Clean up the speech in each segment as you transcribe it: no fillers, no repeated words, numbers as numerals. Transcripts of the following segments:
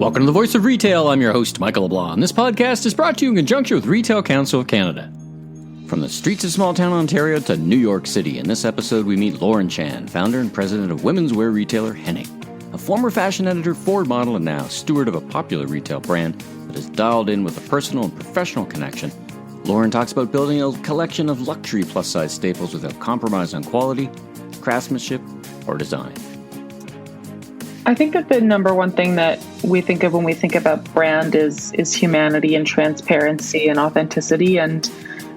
Welcome to the Voice of Retail. I'm your host, Michael LeBlanc. This podcast is brought to you in conjunction with Retail Council of Canada. From the streets of small-town Ontario to New York City, in this episode we meet Lauren Chan, founder and president of women's wear retailer Henning, a former fashion editor, Ford model, and now steward of a popular retail brand that is dialed in with a personal and professional connection. Lauren talks about building a collection of luxury plus-size staples without compromise on quality, craftsmanship, or design. I think that the number one thing that we think of when we think about brand is humanity and transparency and authenticity. And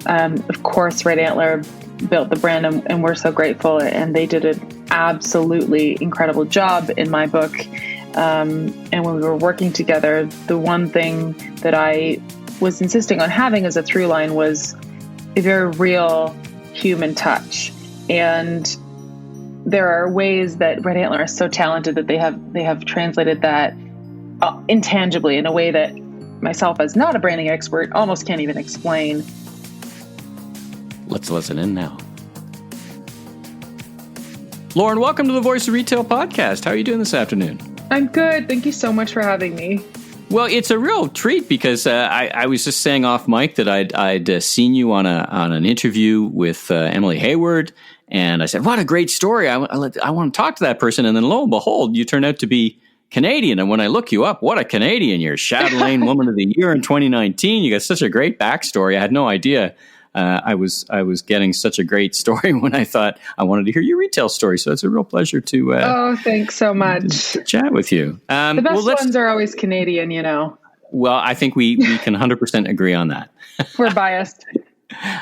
of course, Red Antler built the brand, and we're so grateful. And they did an absolutely incredible job in my book. And when we were working together, the one thing that I was insisting on having as a through line was a very real human touch. And there are ways that Red Antler is so talented that they have translated that intangibly in a way that myself, as not a branding expert, almost can't even explain. Let's listen in now. Lauren, welcome to the Voice of Retail podcast. How are you doing this afternoon? I'm good. Thank you so much for having me. Well, it's a real treat because I was just saying off mic that I'd seen you on an interview with Emily Hayward. And I said, what a great story. I want to talk to that person. And then lo and behold, you turn out to be Canadian. And when I look you up, what a Canadian. You're Chatelaine Woman of the Year in 2019. You got such a great backstory. I had no idea I was getting such a great story when I thought I wanted to hear your retail story. So it's a real pleasure to thanks so much. To chat with you. The best ones are always Canadian, you know. Well, I think we can 100% agree on that. We're biased.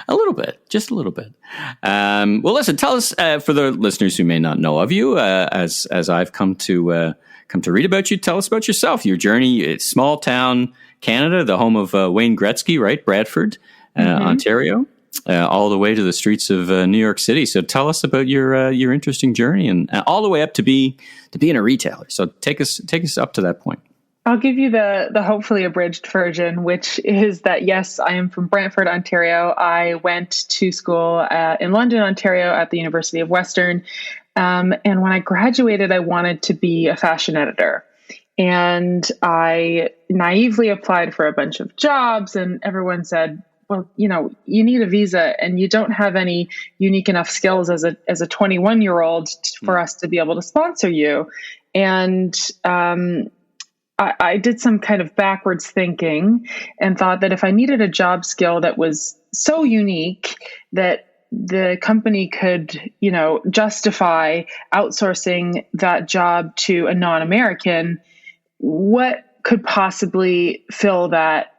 A little bit, just a little bit. Well, listen, tell us, for the listeners who may not know of you, as I've come to read about you, tell us about yourself, your journey. It's small town Canada, the home of Wayne Gretzky, right? Bradford, Ontario, all the way to the streets of New York City. So tell us about your interesting journey and all the way up to being a retailer. So take us up to that point. I'll give you the hopefully abridged version, which is that, yes, I am from Brantford, Ontario. I went to school in London, Ontario at the University of Western. And when I graduated, I wanted to be a fashion editor. And I naively applied for a bunch of jobs, and everyone said, well, you know, you need a visa and you don't have any unique enough skills as a 21-year-old for us to be able to sponsor you. And I did some kind of backwards thinking and thought that if I needed a job skill that was so unique that the company could, you know, justify outsourcing that job to a non-American, what could possibly fill that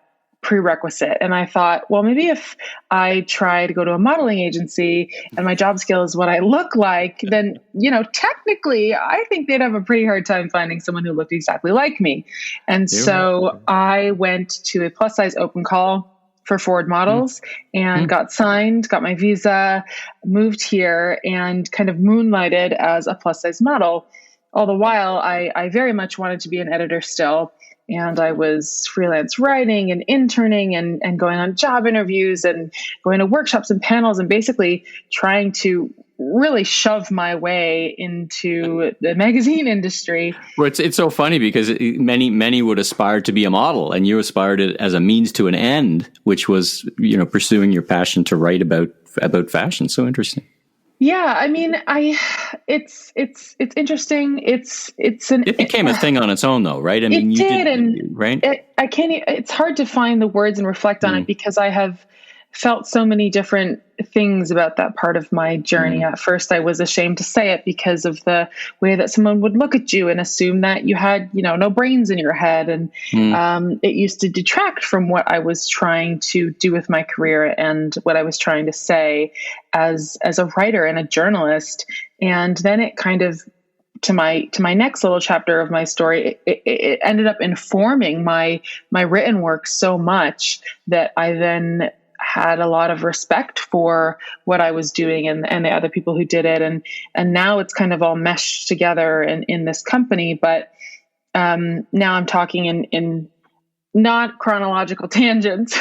prerequisite? And I thought, well, maybe if I try to go to a modeling agency and my job skill is what I look like, then, you know, technically I think they'd have a pretty hard time finding someone who looked exactly like me. And so I went to a plus size open call for Ford models and got signed, got my visa, moved here and kind of moonlighted as a plus size model. All the while, I very much wanted to be an editor still. And I was freelance writing and interning and going on job interviews and going to workshops and panels and basically trying to really shove my way into the magazine industry. Well, it's so funny because many would aspire to be a model, and you aspired it as a means to an end, which was, you know, pursuing your passion to write about fashion. So interesting. Yeah, I mean, it's interesting. It became a thing on its own, though, right? I mean, you did, and right. It's hard to find the words and reflect on it because I have felt so many different things about that part of my journey. At first, I was ashamed to say it because of the way that someone would look at you and assume that you had, you know, no brains in your head. And it used to detract from what I was trying to do with my career and what I was trying to say as a writer and a journalist. And then it kind of, to my next little chapter of my story, it ended up informing my written work so much that I then had a lot of respect for what I was doing and the other people who did it. And now it's kind of all meshed together in this company. But now I'm talking in not chronological tangents.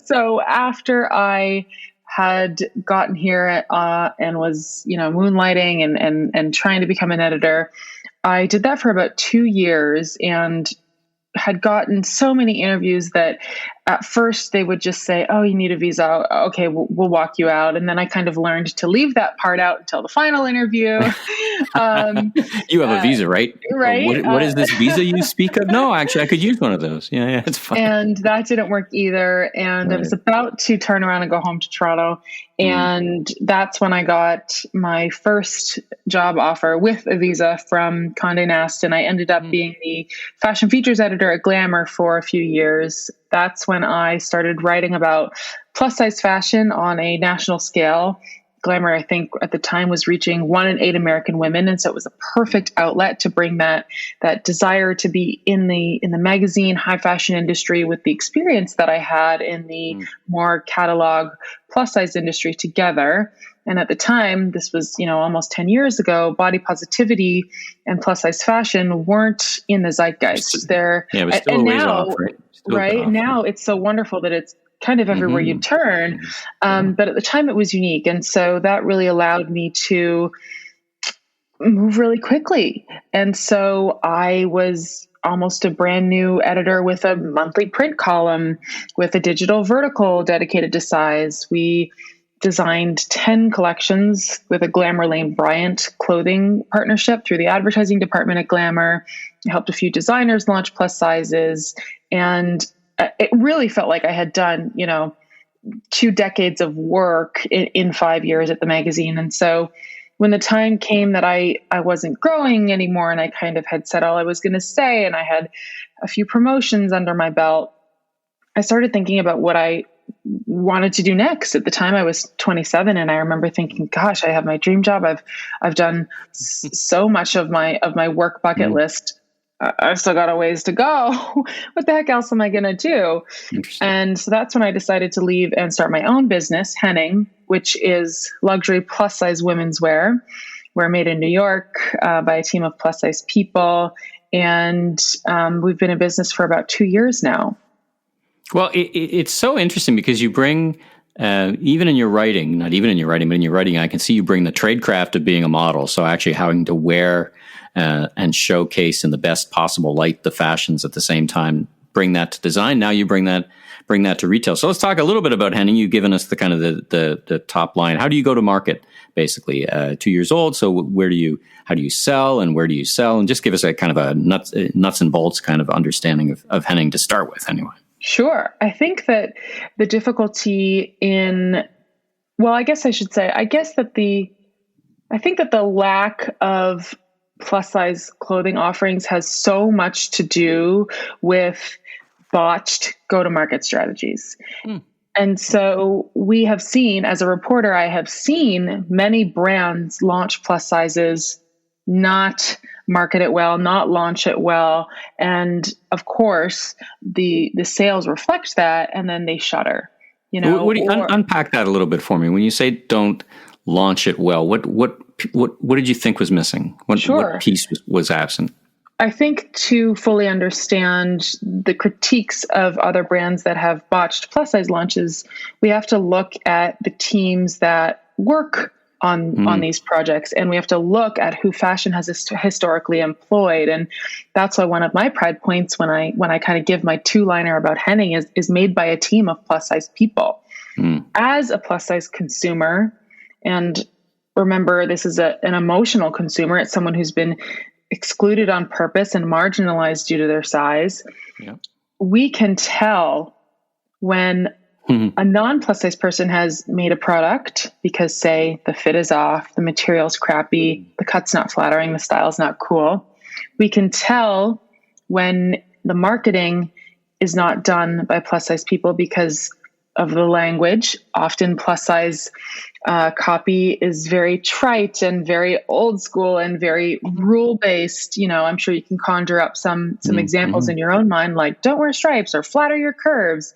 So after I had gotten here and was, moonlighting and trying to become an editor, I did that for about 2 years and had gotten so many interviews that at first they would just say, "Oh, you need a visa. Okay, we'll walk you out." And then I kind of learned to leave that part out until the final interview. You have a visa, right? Right. What is this visa you speak of? No, actually, I could use one of those. Yeah, it's fine. And that didn't work either. And I was about to turn around and go home to Toronto. And that's when I got my first job offer with a visa from Condé Nast. And I ended up being the fashion features editor at Glamour for a few years. That's when I started writing about plus size fashion on a national scale. Glamour, I think at the time, was reaching 1 in 8 American women. And so it was a perfect outlet to bring that desire to be in the magazine high fashion industry with the experience that I had in the more catalog plus size industry together. And at the time, this was, almost 10 years ago, body positivity and plus size fashion weren't in the zeitgeist. It was still a ways off, right? Now it's so wonderful that it's kind of everywhere you turn. But at the time it was unique. And so that really allowed me to move really quickly. And so I was almost a brand new editor with a monthly print column, with a digital vertical dedicated to size. We designed 10 collections with a Glamour Lane Bryant clothing partnership through the advertising department at Glamour. I helped a few designers launch plus sizes. And it really felt like I had done, 2 decades of work in 5 years at the magazine. And so when the time came that I wasn't growing anymore and I kind of had said all I was going to say and I had a few promotions under my belt, I started thinking about what I wanted to do next. At the time I was 27 and I remember thinking, gosh, I have my dream job. I've done so much of my work bucket list. I've still got a ways to go. What the heck else am I going to do? And so that's when I decided to leave and start my own business, Henning, which is luxury plus size women's wear. We're made in New York by a team of plus size people. And we've been in business for about 2 years now. Well, it's so interesting because you bring, even in your writing, not even in your writing, but in your writing, I can see you bring the tradecraft of being a model. So actually having to wear and showcase in the best possible light the fashions at the same time, bring that to design. Now you bring that to retail. So let's talk a little bit about Henning. You've given us the kind of the top line. How do you go to market? Basically, 2 years old. So how do you sell and where do you sell? And just give us a kind of a nuts and bolts kind of understanding of Henning to start with, anyway. Sure. I think that the difficulty I think that the lack of plus size clothing offerings has so much to do with botched go-to-market strategies. And so we have seen, as a reporter, I have seen many brands launch plus sizes, not market it well, not launch it well. And of course, the sales reflect that, and then they shutter. What do you unpack that a little bit for me? When you say don't launch it well, what did you think was missing? What piece was absent? I think to fully understand the critiques of other brands that have botched plus size launches, we have to look at the teams that work on these projects, and we have to look at who fashion has historically employed. And that's why one of my pride points when I kind of give my 2-liner about Henning is made by a team of plus size people. As a plus size consumer, and remember, this is an emotional consumer. It's someone who's been excluded on purpose and marginalized due to their size. Yeah. We can tell when a non-plus size person has made a product because, say, the fit is off, the material's crappy, the cut's not flattering, the style's not cool. We can tell when the marketing is not done by plus size people because of the language. Often plus size copy is very trite and very old school and very rule based. I'm sure you can conjure up some examples in your own mind, like don't wear stripes or flatter your curves.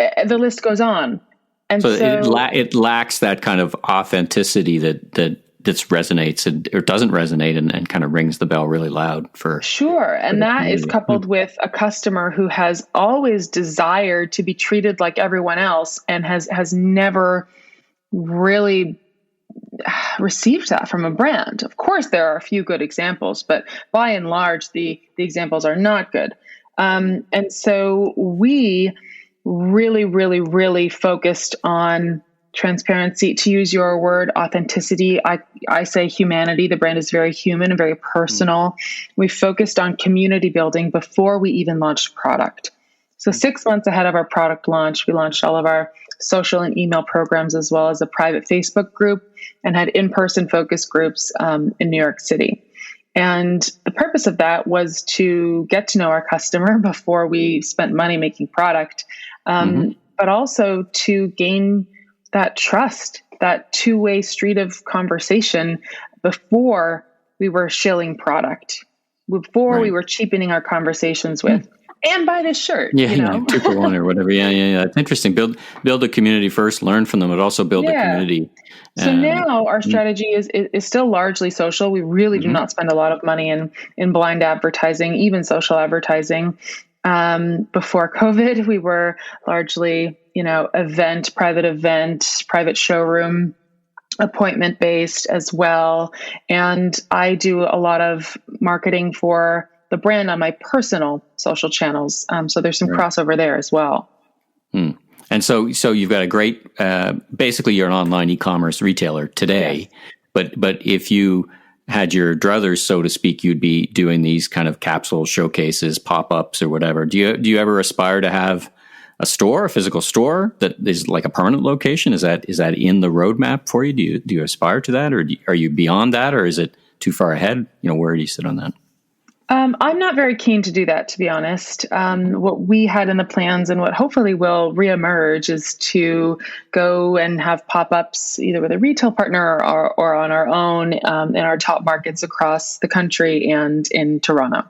The list goes on. And so it lacks that kind of authenticity that resonates or doesn't resonate and kind of rings the bell really loud for sure. And that is coupled with a customer who has always desired to be treated like everyone else and has never really received that from a brand. Of course, there are a few good examples, but by and large, the examples are not good. And so we really, really, really focused on transparency, to use your word, authenticity. I say humanity. The brand is very human and very personal. We focused on community building before we even launched product. So 6 months ahead of our product launch, we launched all of our social and email programs, as well as a private Facebook group, and had in-person focus groups in New York City. And the purpose of that was to get to know our customer before we spent money making product, but also to gain that trust, that two-way street of conversation before we were shilling product, before we were cheapening our conversations with, and buy this shirt, you know? 2 for 1 or whatever. Yeah. It's interesting. Build a community first, learn from them, but also build a community. So now our strategy is still largely social. We really do not spend a lot of money in blind advertising, even social advertising. Before COVID, we were largely, private showroom, appointment based as well. And I do a lot of marketing for the brand on my personal social channels. So there's some crossover there as well. And so you've got a great, basically you're an online e-commerce retailer today, but if you had your druthers, so to speak, you'd be doing these kind of capsule showcases, pop-ups or whatever. Do you ever aspire to have a physical store that is like a permanent location? Is that in the roadmap for you? Do you aspire to that, or are you beyond that, or is it too far ahead? Where do you sit on that? I'm not very keen to do that, to be honest. What we had in the plans and what hopefully will reemerge is to go and have pop-ups either with a retail partner or on our own in our top markets across the country and in Toronto.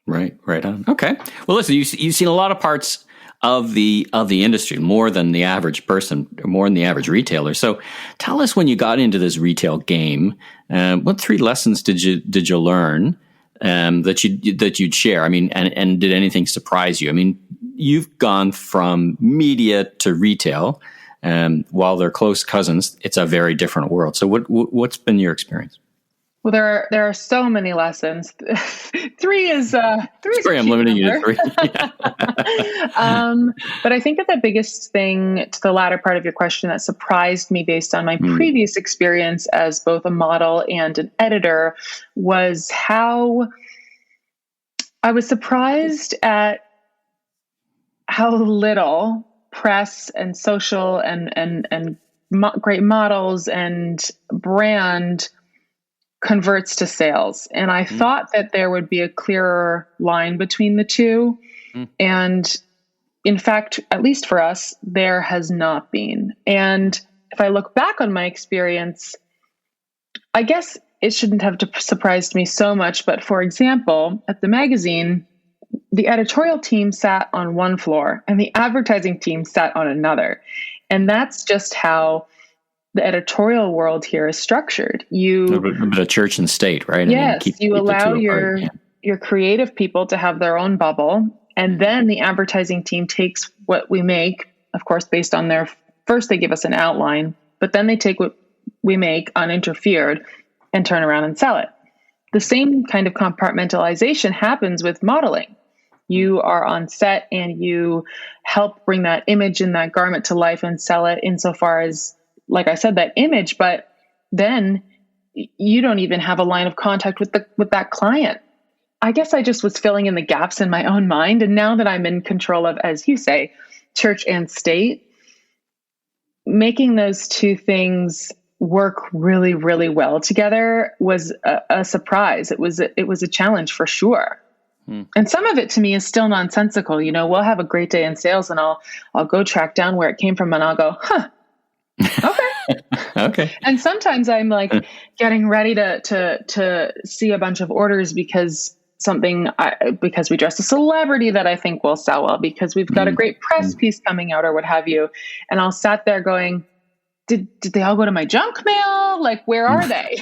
Right on. Okay. Well, listen, you've seen a lot of parts of the industry, more than the average person, more than the average retailer. So tell us, when you got into this retail game, what 3 lessons did you learn that you'd share? I mean, and did anything surprise you? I mean, you've gone from media to retail, while they're close cousins, it's a very different world. So what's been your experience? Well, there are so many lessons. 3 is Sorry, I'm limiting you to 3. But I think that the biggest thing, to the latter part of your question, that surprised me based on my previous experience as both a model and an editor, was how I was surprised at how little press and social and great models and brand converts to sales. And I thought that there would be a clearer line between the two. And in fact, at least for us, there has not been. And if I look back on my experience, I guess it shouldn't have surprised me so much. But for example, at the magazine, the editorial team sat on one floor and the advertising team sat on another. And that's just how the editorial world here is structured. A bit of church and state, right? Yes, you allow your creative people to have their own bubble, and then the advertising team takes what we make, of course, based on first they give us an outline, but then they take what we make uninterfered and turn around and sell it. The same kind of compartmentalization happens with modeling. You are on set and you help bring that image in that garment to life and sell it insofar as, like I said, that image, but then you don't even have a line of contact with that client. I guess I just was filling in the gaps in my own mind. And now that I'm in control of, as you say, church and state, making those two things work really, really well together was a surprise. It was a challenge for sure. And some of it to me is still nonsensical. We'll have a great day in sales and I'll go track down where it came from and I'll go, okay. And sometimes I'm like getting ready to see a bunch of orders because we dressed a celebrity that I think will sell well, because we've got a great press piece coming out or what have you. And I'll sat there going, did they all go to my junk mail? Like, where are they?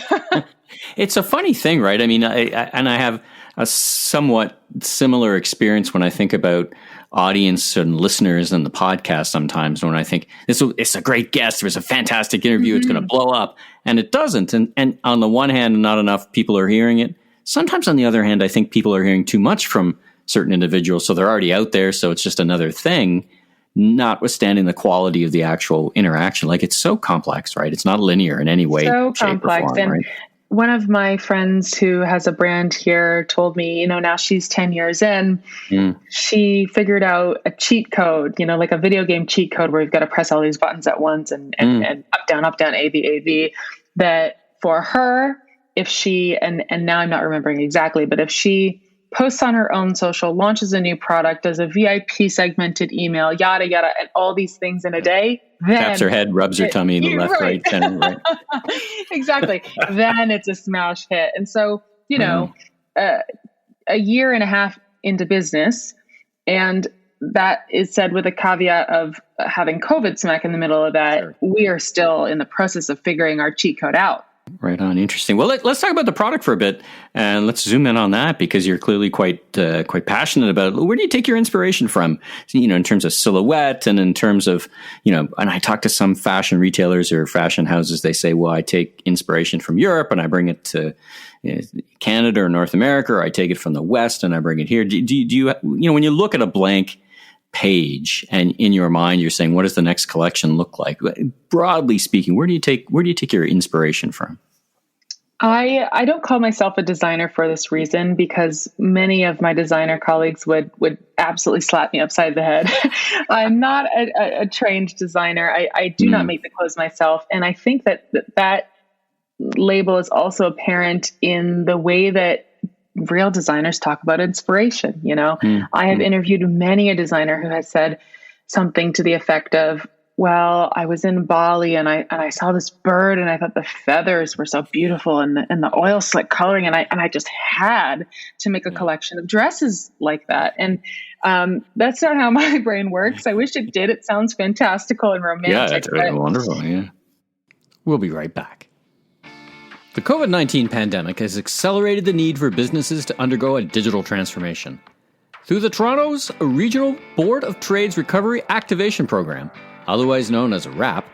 It's a funny thing, right? I mean, I have a somewhat similar experience when I think about audience and listeners and the podcast sometimes, when I think it's a great guest, there's a fantastic interview, it's going to blow up, and it doesn't. And on the one hand, not enough people are hearing it. Sometimes on the other hand, I think people are hearing too much from certain individuals, so they're already out there, so it's just another thing, notwithstanding the quality of the actual interaction. Like, it's so complex, right? It's not linear in any way, so shape, complex. or form, right? One of my friends who has a brand here told me, now she's 10 years in, she figured out a cheat code, like a video game cheat code where you've got to press all these buttons at once and up, down, A, B, A, B, that for her, if she, and now I'm not remembering exactly, but if she posts on her own social, launches a new product, does a VIP segmented email, yada, yada, and all these things in a day, then taps her head, rubs her tummy, left, right, center, right. Exactly. Then it's a smash hit. And so, a year and a half into business, and that is said with a caveat of having COVID smack in the middle of that, sure. We are still in the process of figuring our cheat code out. Right on. Interesting. Well, let's talk about the product for a bit, and let's zoom in on that, because you're clearly quite passionate about it. Where do you take your inspiration from, in terms of silhouette and in terms of, and I talk to some fashion retailers or fashion houses, they say, well, I take inspiration from Europe and I bring it to Canada or North America, or I take it from the West and I bring it here. Do you, when you look at a blank page and in your mind you're saying, what does the next collection look like? Broadly speaking, where do you take your inspiration from? I don't call myself a designer for this reason, because many of my designer colleagues would absolutely slap me upside the head. I'm not a trained designer. I do not make the clothes myself. And I think that label is also apparent in the way that real designers talk about inspiration. I have interviewed many a designer who has said something to the effect of, well, I was in Bali and I saw this bird and I thought the feathers were so beautiful and the oil slick coloring. And I just had to make a collection of dresses like that. And that's not how my brain works. I wish it did. It sounds fantastical and romantic. Yeah, it's really wonderful. Yeah. We'll be right back. The COVID-19 pandemic has accelerated the need for businesses to undergo a digital transformation. Through the Toronto's Regional Board of Trade's Recovery Activation Program, otherwise known as RAP,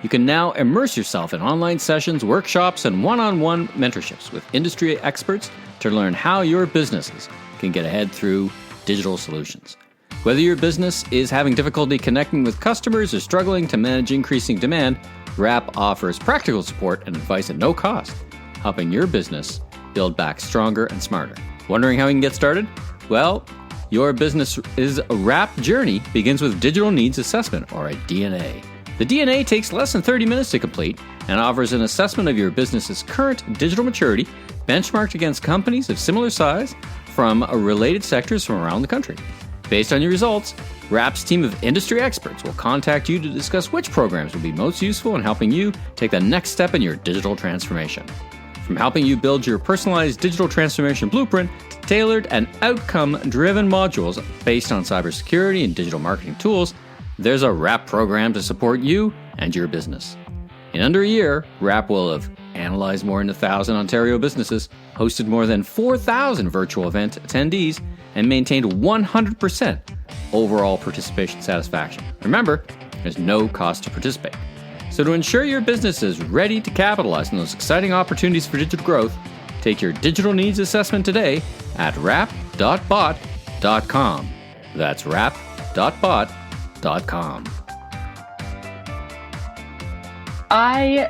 you can now immerse yourself in online sessions, workshops, and one-on-one mentorships with industry experts to learn how your businesses can get ahead through digital solutions. Whether your business is having difficulty connecting with customers or struggling to manage increasing demand, RAP offers practical support and advice at no cost, helping your business build back stronger and smarter. Wondering how you can get started? Well, your business's RAP journey begins with Digital Needs Assessment, or a DNA. The DNA takes less than 30 minutes to complete and offers an assessment of your business's current digital maturity, benchmarked against companies of similar size from related sectors from around the country. Based on your results, RAP's team of industry experts will contact you to discuss which programs will be most useful in helping you take the next step in your digital transformation. From helping you build your personalized digital transformation blueprint to tailored and outcome-driven modules based on cybersecurity and digital marketing tools, there's a RAP program to support you and your business. In under a year, RAP will have analyzed more than 1,000 Ontario businesses, hosted more than 4,000 virtual event attendees, and maintained 100% overall participation satisfaction. Remember, there's no cost to participate. So to ensure your business is ready to capitalize on those exciting opportunities for digital growth, take your digital needs assessment today at rap.bot.com. That's rap.bot.com. I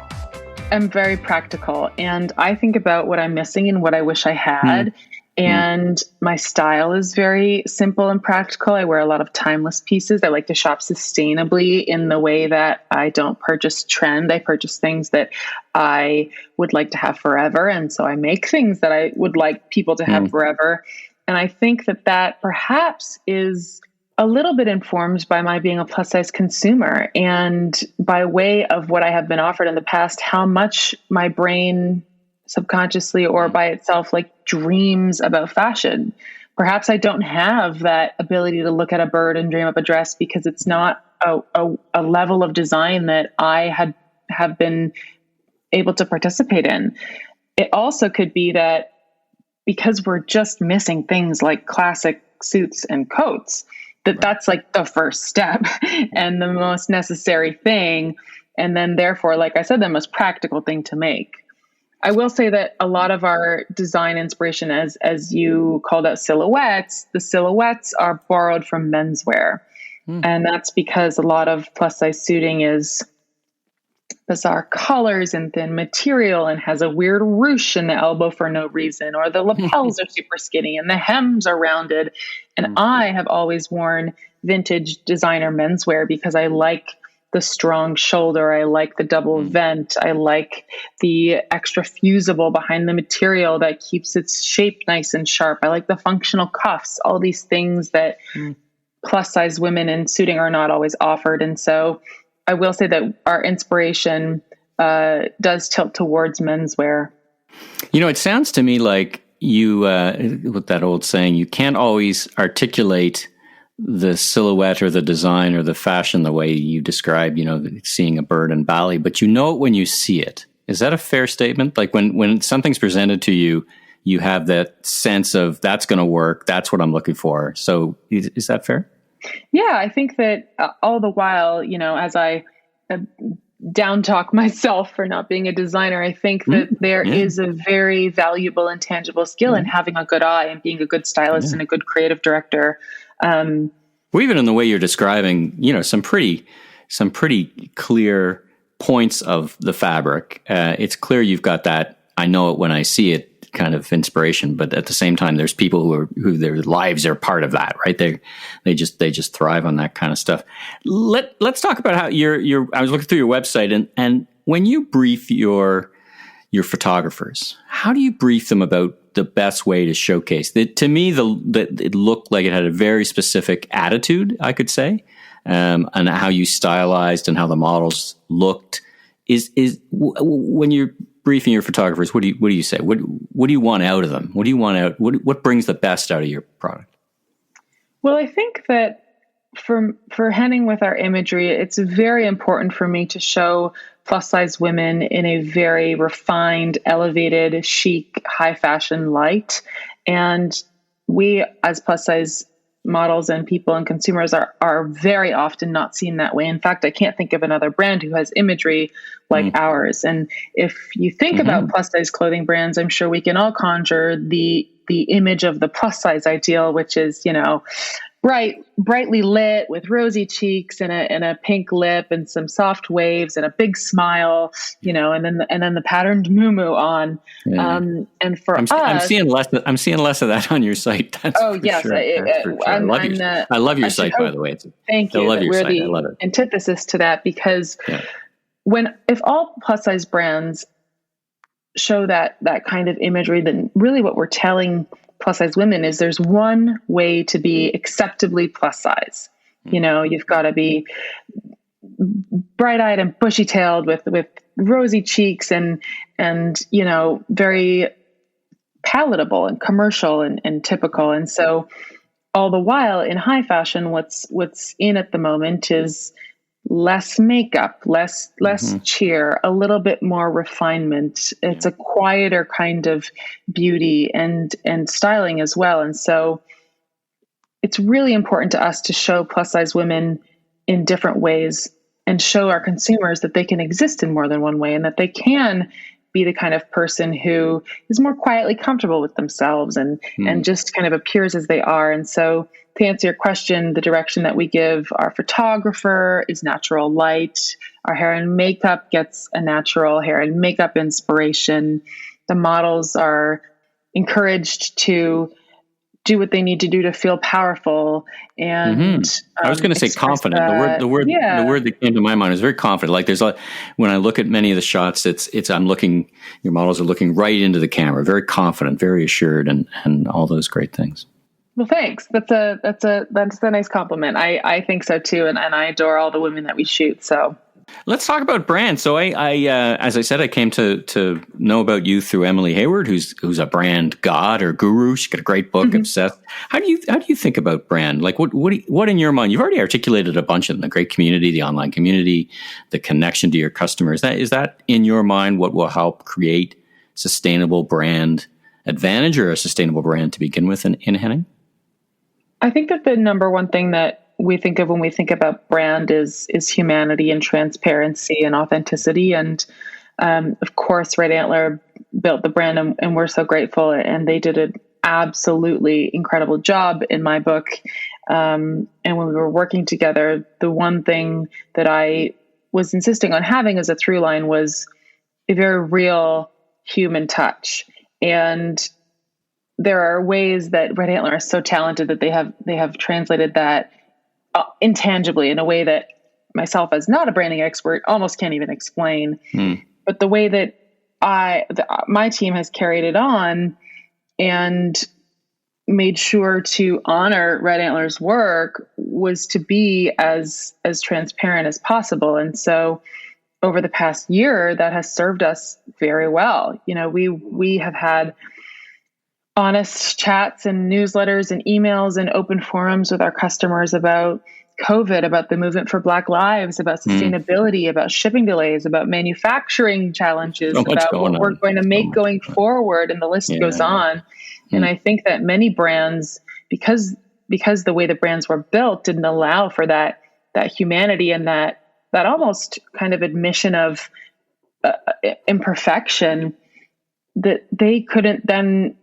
am very practical, and I think about what I'm missing and what I wish I had. And my style is very simple and practical. I wear a lot of timeless pieces. I like to shop sustainably in the way that I don't purchase trend. I purchase things that I would like to have forever. And so I make things that I would like people to have forever. And I think that perhaps is a little bit informed by my being a plus size consumer, and by way of what I have been offered in the past, how much my brain subconsciously or by itself dreams about fashion. Perhaps I don't have that ability to look at a bird and dream up a dress because it's not a level of design that I have been able to participate in. it also could be that because we're just missing things like classic suits and coats, that's like the first step and the most necessary thing. And then therefore, like I said, the most practical thing to make. I will say that a lot of our design inspiration, as you called out silhouettes, the silhouettes are borrowed from menswear. And that's because a lot of plus size suiting is bizarre colors and thin material and has a weird ruche in the elbow for no reason, or the lapels are super skinny and the hems are rounded. And I have always worn vintage designer menswear because I like the strong shoulder. I like the double vent. I like the extra fusible behind the material that keeps its shape nice and sharp. I like the functional cuffs, all these things that plus size women in suiting are not always offered. And so I will say that our inspiration does tilt towards menswear. You know, it sounds to me like you, with that old saying, you can't always articulate the silhouette or the design or the fashion the way you describe, you know, seeing a bird in Bali, but you know it when you see it. Is that a fair statement? Like when something's presented to you, you have that sense of that's going to work. That's what I'm looking for. So is that fair? Yeah, I think that all the while, you know, as I down talk myself for not being a designer, I think that there is a very valuable and tangible skill in having a good eye and being a good stylist and a good creative director. Well, even in the way you're describing, you know, some pretty clear points of the fabric. It's clear you've got that I know it when I see it kind of inspiration, but at the same time, there's people who their lives are part of that, right? They just thrive on that kind of stuff. Let's talk about how I was looking through your website and when you brief your photographers, how do you brief them about the best way to showcase? To me, it looked like it had a very specific attitude, I could say, and how you stylized and how the models looked. Is when you're briefing your photographers, what do you say? What do you want out of them? What do you want out? What brings the best out of your product? Well, I think that for Henning with our imagery, it's very important for me to show plus size women in a very refined, elevated, chic, high fashion light. And we as plus size models and people and consumers are very often not seen that way. In fact, I can't think of another brand who has imagery like ours. And if you think about plus size clothing brands, I'm sure we can all conjure the image of the plus size ideal, which is, you know, brightly lit with rosy cheeks and a pink lip and some soft waves and a big smile, you know, and then the patterned muumuu on. Yeah. And for I'm seeing less of that on your site. That's yes, sure. I love your site, by the way. Thank you. I love your we're site. the I love it. antithesis to that because if all plus size brands show that kind of imagery, then really what we're telling plus size women is there's one way to be acceptably plus size. You know, you've got to be bright eyed and bushy tailed with rosy cheeks and, you know, very palatable and commercial and typical. And so all the while in high fashion, what's in at the moment is less makeup, less cheer, a little bit more refinement. It's a quieter kind of beauty and styling as well. And so it's really important to us to show plus size women in different ways and show our consumers that they can exist in more than one way and that they can be the kind of person who is more quietly comfortable with themselves and just kind of appears as they are. And so to answer your question, the direction that we give our photographer is natural light. Our hair and makeup gets a natural hair and makeup inspiration. The models are encouraged to do what they need to do to feel powerful. And I was going to say confident. The word that came to my mind is very confident. Like when I look at many of the shots, I'm looking, your models are looking right into the camera, very confident, very assured, and all those great things. Well, thanks. That's a nice compliment. I think so too. And I adore all the women that we shoot. So let's talk about brand. So I as I said, I came to know about you through Emily Hayward, who's a brand god or guru. She's got a great book, Obsessed. How do you think about brand? Like what in your mind? You've already articulated a bunch of them: the great community, the online community, the connection to your customers. Is that in your mind what will help create sustainable brand advantage or a sustainable brand to begin with in Henning? I think that the number one thing that we think of when we think about brand is humanity and transparency and authenticity. And of course, Red Antler built the brand, and we're so grateful. And they did an absolutely incredible job in my book. And when we were working together, the one thing that I was insisting on having as a through line was a very real human touch. And there are ways that Red Antler is so talented that they have translated that intangibly in a way that myself, as not a branding expert, almost can't even explain. But the way that my team has carried it on and made sure to honor Red Antler's work was to be as transparent as possible. And so over the past year, that has served us very well. You know, we have had honest chats and newsletters and emails and open forums with our customers about COVID, about the movement for Black lives, about sustainability, about shipping delays, about manufacturing challenges, about what we're going to make going forward. And the list goes on. And I think that many brands, because the way the brands were built didn't allow for that humanity and that almost kind of admission of imperfection, that they couldn't then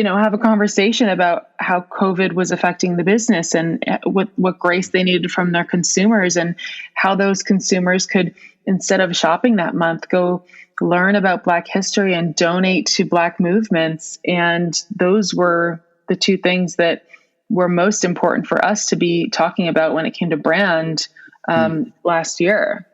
have a conversation about how COVID was affecting the business and what grace they needed from their consumers, and how those consumers could, instead of shopping that month, go learn about Black history and donate to Black movements. And those were the two things that were most important for us to be talking about when it came to brand last year.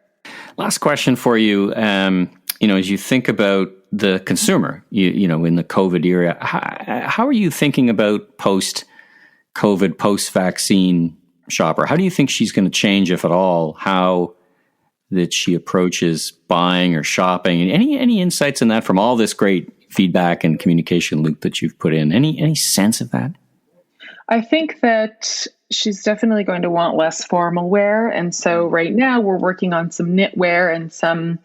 Last question for you. As you think about the consumer, in the COVID era, how are you thinking about post-COVID, post-vaccine shopper? How do you think she's going to change, if at all, how that she approaches buying or shopping? And any insights in that from all this great feedback and communication loop that you've put in? Any sense of that? I think that she's definitely going to want less formal wear. And so right now we're working on some knitwear and some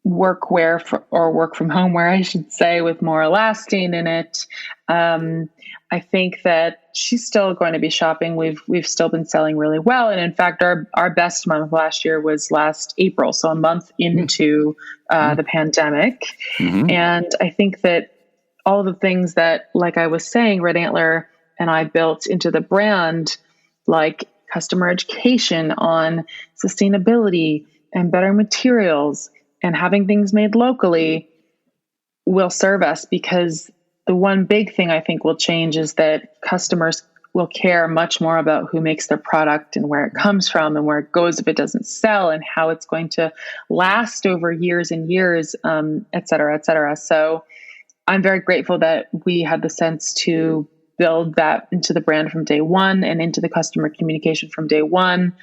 workwear or work from home wear, I should say, with more elastane in it. I think that she's still going to be shopping. We've still been selling really well. And in fact, our best month last year was last April. So a month into the pandemic. And I think that all the things that, like I was saying, Red Antler and I built into the brand, like customer education on sustainability and better materials and having things made locally, will serve us, because the one big thing I think will change is that customers will care much more about who makes their product and where it comes from and where it goes if it doesn't sell, and how it's going to last over years and years, et cetera, et cetera. So I'm very grateful that we had the sense to build that into the brand from day one and into the customer communication from day one.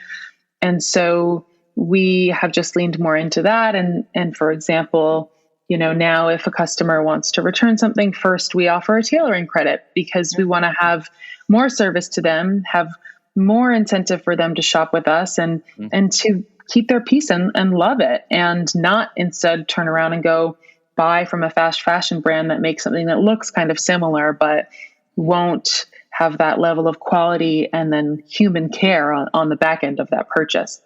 And so we have just leaned more into that. And for example, now if a customer wants to return something, first we offer a tailoring credit, because we want to have more service to them, have more incentive for them to shop with us and to keep their peace and love it, and not instead turn around and go buy from a fast fashion brand that makes something that looks kind of similar, but won't have that level of quality and then human care on the back end of that purchase.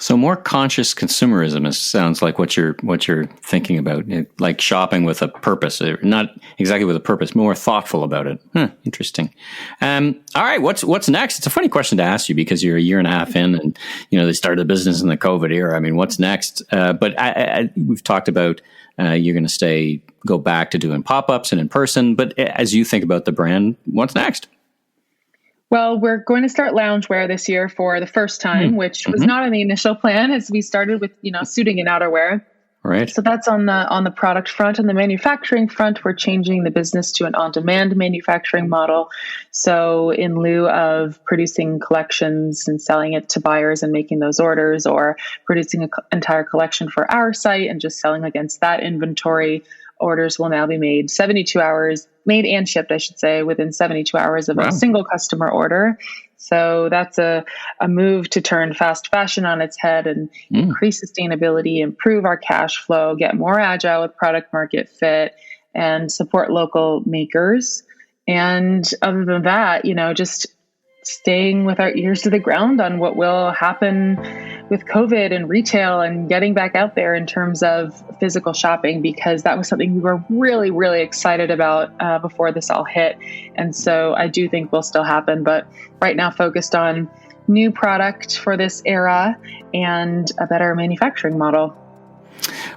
So more conscious consumerism sounds like what you're thinking about, like shopping with a purpose, not exactly with a purpose, more thoughtful about it. Interesting. All right, what's next? It's a funny question to ask you, because you're a year and a half in, and they started the business in the COVID era. I mean, what's next? But we've talked about you're going to go back to doing pop-ups and in person. But as you think about the brand, what's next? Well, we're going to start loungewear this year for the first time, which was not in the initial plan, as we started with, suiting and outerwear. Right. So that's on the product front. On the manufacturing front, we're changing the business to an on-demand manufacturing model. So in lieu of producing collections and selling it to buyers and making those orders, or producing an entire collection for our site and just selling against that inventory, orders will now be made 72 hours made and shipped, I should say, within 72 hours of a single customer order. So that's a move to turn fast fashion on its head and increase sustainability, improve our cash flow, get more agile with product market fit, and support local makers. And other than that, just staying with our ears to the ground on what will happen with COVID and retail and getting back out there in terms of physical shopping, because that was something we were really, really excited about before this all hit. And so I do think will still happen, but right now focused on new product for this era and a better manufacturing model.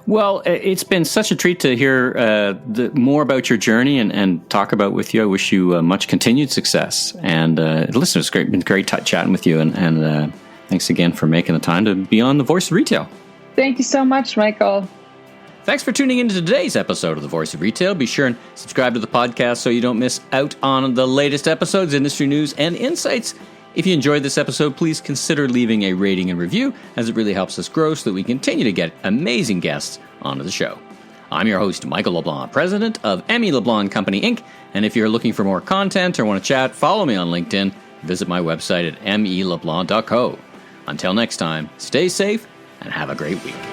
Well, it's been such a treat to hear more about your journey and talk about with you. I wish you much continued success. And listen, it's been great chatting with you. And thanks again for making the time to be on The Voice of Retail. Thank you so much, Michael. Thanks for tuning into today's episode of The Voice of Retail. Be sure and subscribe to the podcast so you don't miss out on the latest episodes, industry news, and insights. If you enjoyed this episode, please consider leaving a rating and review, as it really helps us grow so that we continue to get amazing guests onto the show. I'm your host, Michael LeBlanc, president of LeBlanc Company Inc. And if you're looking for more content or want to chat, follow me on LinkedIn. Visit my website at meleblanc.co. Until next time, stay safe and have a great week.